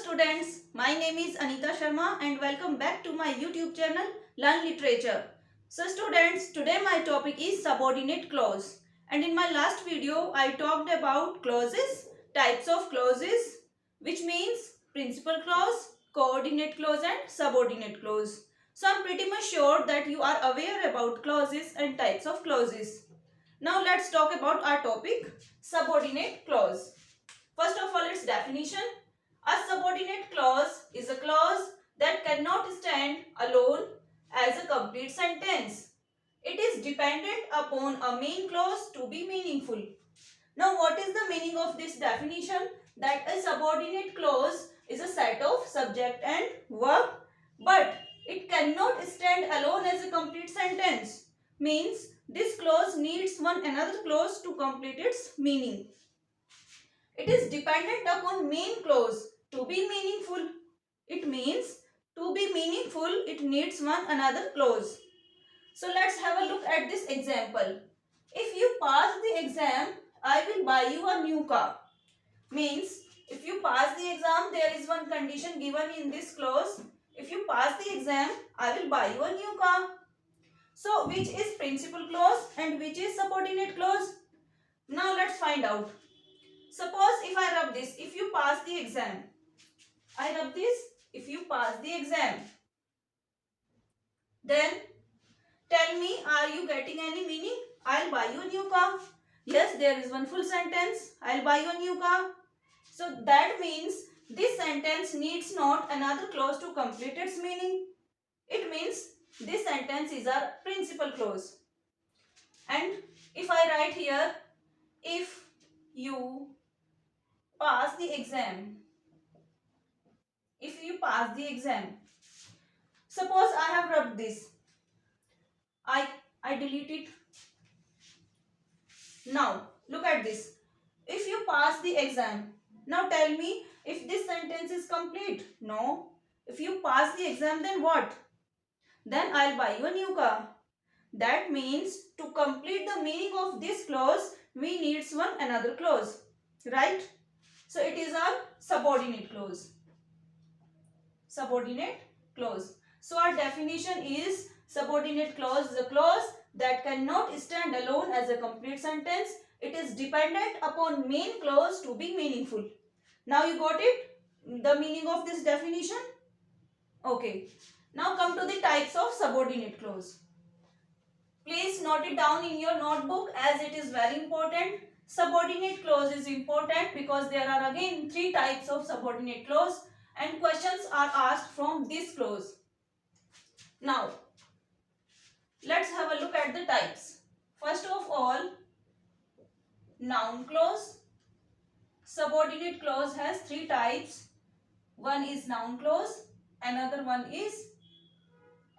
students, my name is Anita Sharma and welcome back to my YouTube channel Learn Literature. So students, today my topic is subordinate clause, and in my last video I talked about clauses, types of clauses, which means principal clause, coordinate clause and subordinate clause. So I am pretty much sure that you are aware about clauses and types of clauses. Now let's talk about our topic, subordinate clause. First of all, its definition. A subordinate clause is a clause that cannot stand alone as a complete sentence. It is dependent upon a main clause to be meaningful. Now, what is the meaning of this definition? That a subordinate clause is a set of subject and verb, but it cannot stand alone as a complete sentence. Means this clause needs one another clause to complete its meaning. It is dependent upon main clause to be meaningful. It means to be meaningful, it needs one another clause. So let's have a look at this example. If you pass the exam, I will buy you a new car. Means if you pass the exam, there is one condition given in this clause. If you pass the exam, I will buy you a new car. So which is principal clause and which is subordinate clause? Now let's find out. Suppose if I rub this, if you pass the exam. I rub this, if you pass the exam. Then tell me, are you getting any meaning? I'll buy you a new car. Yes, there is one full sentence. I'll buy you a new car. So that means this sentence needs not another clause to complete its meaning. It means this sentence is our principal clause. And if I write here, if you pass the exam. If you pass the exam. Suppose I have rubbed this. I delete it. Now, look at this. If you pass the exam. Now tell me if this sentence is complete. No. If you pass the exam, then what? Then I'll buy you a new car. That means to complete the meaning of this clause, we need one another clause. Right? So it is our subordinate clause. Subordinate clause. So our definition is subordinate clause is a clause that cannot stand alone as a complete sentence. It is dependent upon main clause to be meaningful. Now you got it? The meaning of this definition? Okay. Now come to the types of subordinate clause. Please note it down in your notebook as it is very important. Subordinate clause is important because there are again 3 types of subordinate clause and questions are asked from this clause. Now, let's have a look at the types. First of all, noun clause. Subordinate clause has 3 types. One is noun clause, another one is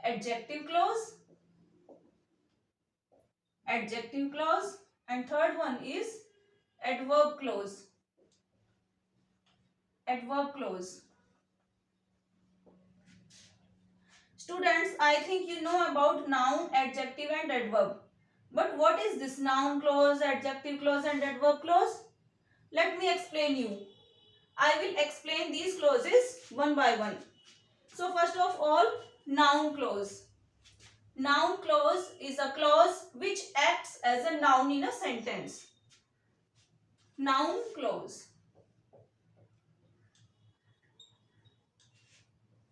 adjective clause, and third one is adverb clause. Students, I think you know about noun, adjective and adverb. But what is this noun clause, adjective clause and adverb clause? Let me explain you. I will explain these clauses one by one. So first of all, noun clause. Noun clause is a clause which acts as a noun in a sentence. Noun clause.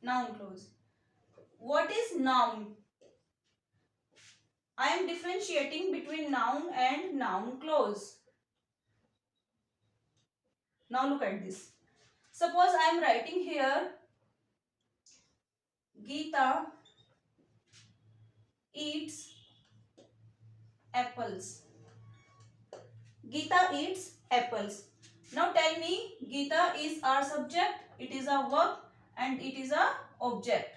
Noun clause. What is noun? I am differentiating between noun and noun clause. Now look at this. Suppose I am writing here, Geeta eats apples. Geeta eats apples. Now tell me, Geeta is our subject, it is a verb and it is a object.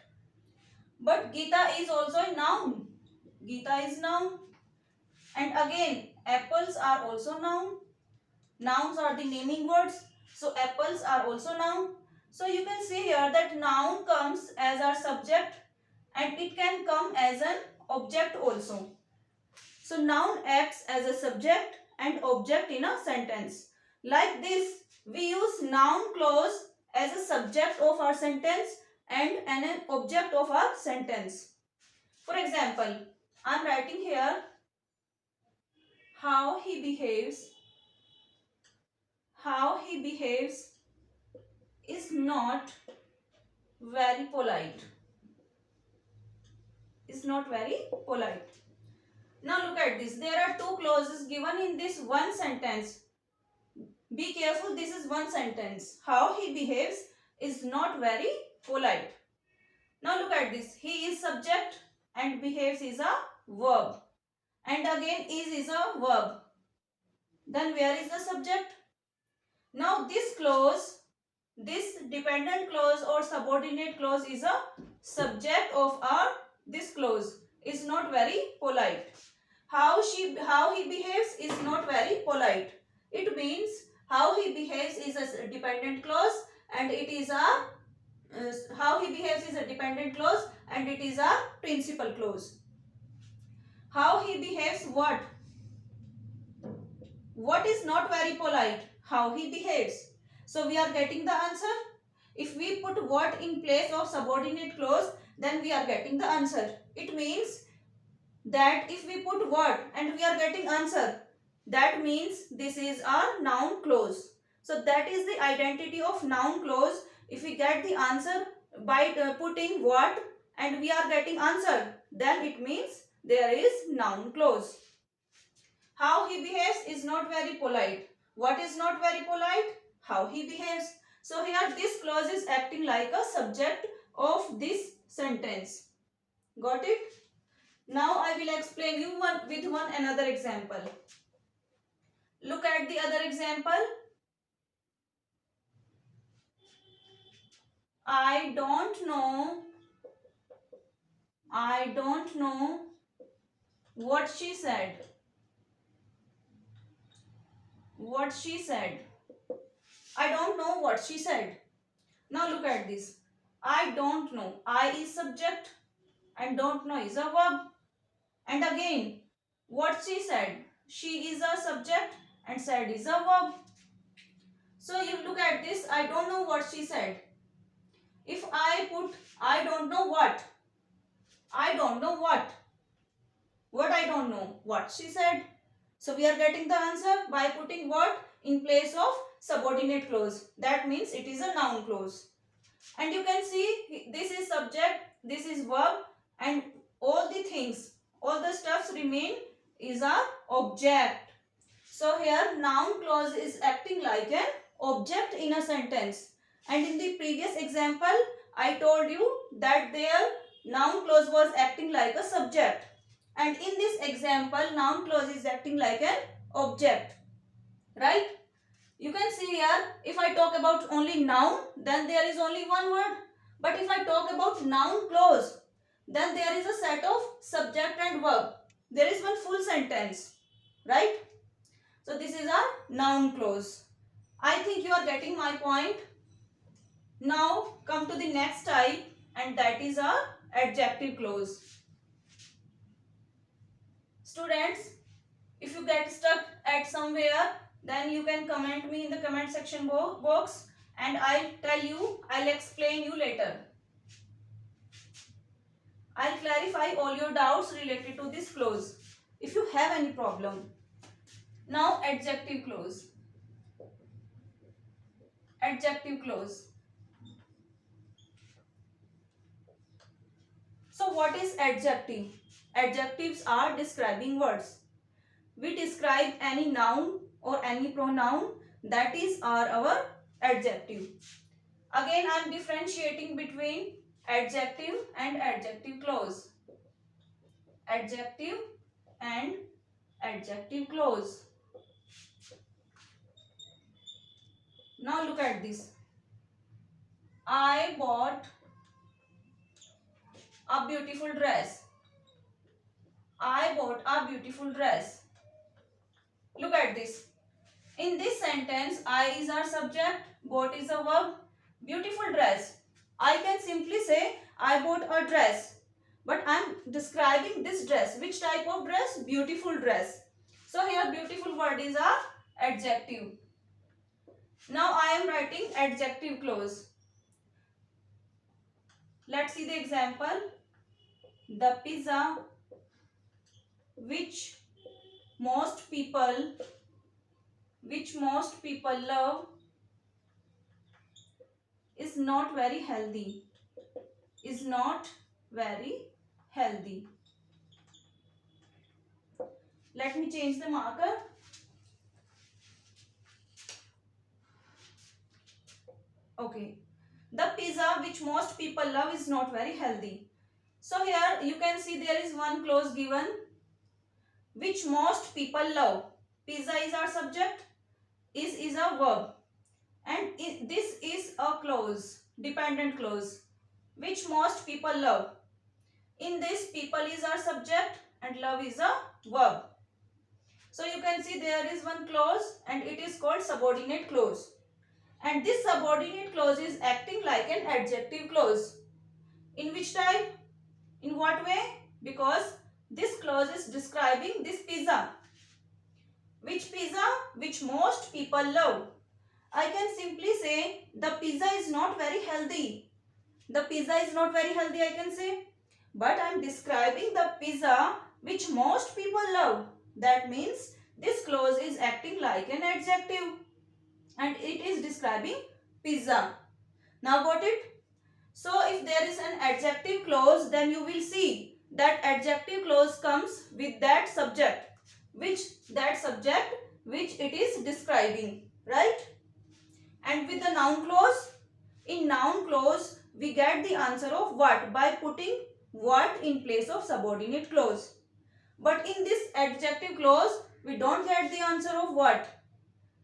But Geeta is also a noun. Geeta is noun. And again, apples are also noun. Nouns are the naming words. So apples are also noun. So you can see here that noun comes as our subject and it can come as an object also. So noun acts as a subject and object in a sentence. Like this, we use noun clause as a subject of our sentence and an object of our sentence. For example, I am writing here how he behaves. How he behaves is not very polite. Is not very polite. Now look at this. There are two clauses given in this one sentence. Be careful, this is one sentence. How he behaves is not very polite. Now look at this. He is subject and behaves is a verb. And again is a verb. Then where is the subject? Now this clause, this dependent clause or subordinate clause is a subject of our this clause. Is not very polite. How he behaves is not very polite. It means how he behaves is a dependent clause and it is a how he behaves is a dependent clause and it is a principal clause. How he behaves what? What is not very polite? How he behaves. So we are getting the answer. If we put what in place of subordinate clause, then we are getting the answer. It means that if we put what and we are getting answer, that means this is our noun clause. So that is the identity of noun clause. If we get the answer by putting what and we are getting answer, then it means there is noun clause. How he behaves is not very polite. What is not very polite? How he behaves. So here this clause is acting like a subject of this sentence. Got it? Now I will explain you with one another example. Look at the other example. I don't know what she said. What she said. I don't know what she said. Now look at this. I don't know. I is subject and don't know is a verb. And again, what she said. She is a subject and said is a verb. So you look at this. I don't know what she said. If I put I don't know what. I don't know what. What I don't know. What she said. So we are getting the answer by putting what in place of subordinate clause. That means it is a noun clause. And you can see this is subject, this is verb and all the things, all the stuffs remain is a object. So here noun clause is acting like an object in a sentence. And in the previous example, I told you that their noun clause was acting like a subject. And in this example, noun clause is acting like an object. Right? You can see here, if I talk about only noun, then there is only one word. But if I talk about noun clause, then there is a set of subject and verb. There is one full sentence. Right? So this is a noun clause. I think you are getting my point. Now come to the next type and that is a adjective clause. Students, if you get stuck at somewhere, then you can comment me in the comment section box and I'll explain you later. I'll clarify all your doubts related to this clause if you have any problem. Now adjective clause. Adjective clause. So what is adjective? Adjectives are describing words. We describe any noun or any pronoun, that is our adjective. Again I am differentiating between adjective and adjective clause. Adjective and adjective clause. Now look at this. I bought a beautiful dress. I bought a beautiful dress. Look at this. In this sentence, I is our subject, bought is a verb, beautiful dress. I can simply say, I bought a dress. But I am describing this dress. Which type of dress? Beautiful dress. So here beautiful word is a adjective. Now I am writing adjective clause. Let's see the example. The pizza which most people love is not very healthy. Is not very healthy. Let me change the marker. Okay. The pizza which most people love is not very healthy. So here you can see there is one clause given, which most people love. Pizza is our subject, is a verb, and this is a clause, dependent clause, which most people love. In this, people is our subject and love is a verb. So you can see there is one clause and it is called subordinate clause. And this subordinate clause is acting like an adjective clause. In which type? In what way? Because this clause is describing this pizza. Which pizza? Which most people love. I can simply say the pizza is not very healthy. The pizza is not very healthy, I can say. But I am describing the pizza which most people love. That means this clause is acting like an adjective. And it is describing pizza. Now got it? So if there is an adjective clause, then you will see that adjective clause comes with that subject which it is describing, right? And with the noun clause, in noun clause we get the answer of what by putting what in place of subordinate clause. But in this adjective clause we don't get the answer of what.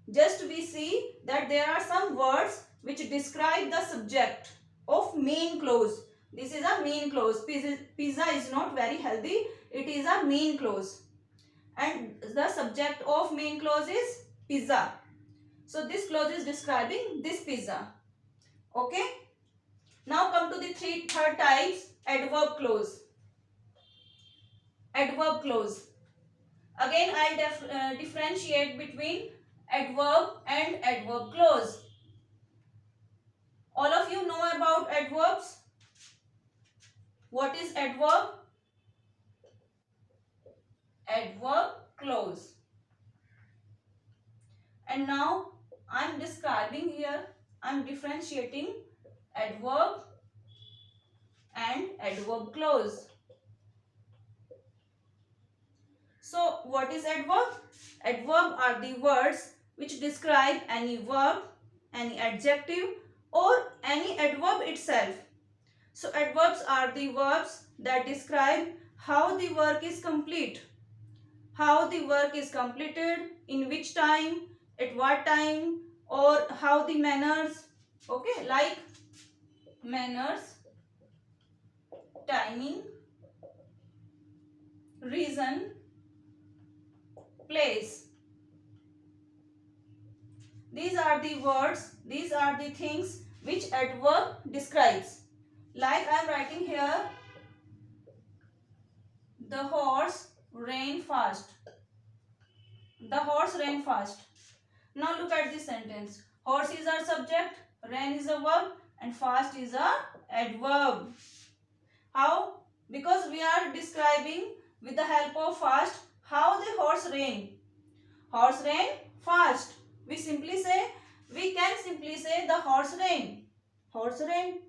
Just we see that there are some words which describe the subject of main clause. This is a main clause. Pizza is not very healthy. It is a main clause. And the subject of main clause is pizza. So this clause is describing this pizza. Okay. Now come to the third types, adverb clause. Adverb clause. Again I'll differentiate between adverb and adverb clause. All of you know about adverbs. What is adverb? Adverb clause. And now I am describing here, I am differentiating adverb and adverb clause. So what is adverb? Adverb are the words which describe any verb, any adjective or any adverb itself. So adverbs are the verbs that describe how the work is complete. How the work is completed, in which time, at what time, or how the manners, okay, like manners, timing, reason, place. These are the words, these are the things which adverb describes. Like I am writing here, the horse ran fast. The horse ran fast. Now look at this sentence. Horse is our subject, ran is a verb and fast is a adverb. How? Because we are describing with the help of fast how the horse ran. Horse ran fast. We can simply say the horse ran. Horse ran.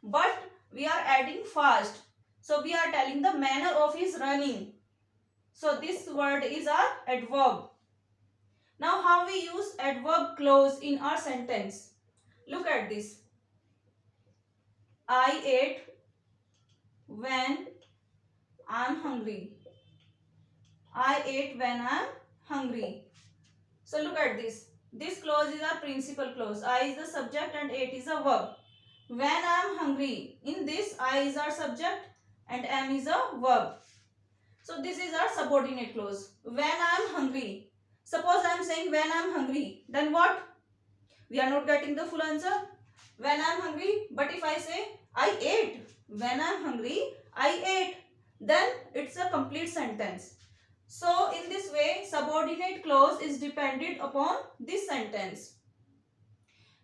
But we are adding fast. So we are telling the manner of his running. So this word is our adverb. Now how we use adverb clause in our sentence. Look at this. I ate when I am hungry. I ate when I am hungry. So look at this. This clause is our principal clause. I is the subject and ate is a verb. When I am hungry. In this, I is our subject and am is a verb. So this is our subordinate clause. When I am hungry. Suppose I am saying when I am hungry. Then what? We are not getting the full answer. When I am hungry. But if I say I ate. When I am hungry, I ate. Then it's a complete sentence. So in this way, subordinate clause is dependent upon this sentence.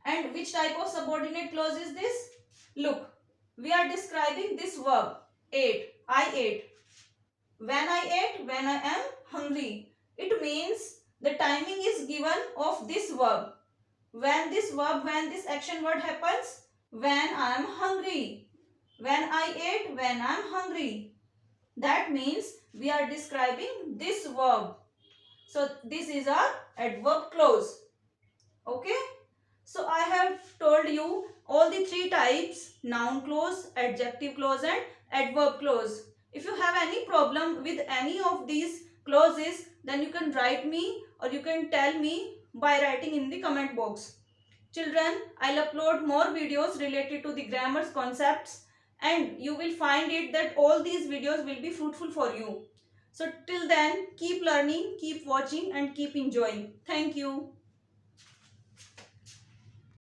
And which type of subordinate clause is this? Look, we are describing this verb, ate. I ate. When I ate, when I am hungry. It means the timing is given of this verb. When this verb, when this action word happens, when I am hungry. When I ate, when I am hungry. That means we are describing this verb. So this is our adverb clause. Okay. So I have told you all the three types: noun clause, adjective clause and adverb clause. If you have any problem with any of these clauses, then you can write me or you can tell me by writing in the comment box. Children, I'll upload more videos related to the grammar concepts, and you will find it that all these videos will be fruitful for you. So till then, keep learning, keep watching and keep enjoying. Thank you.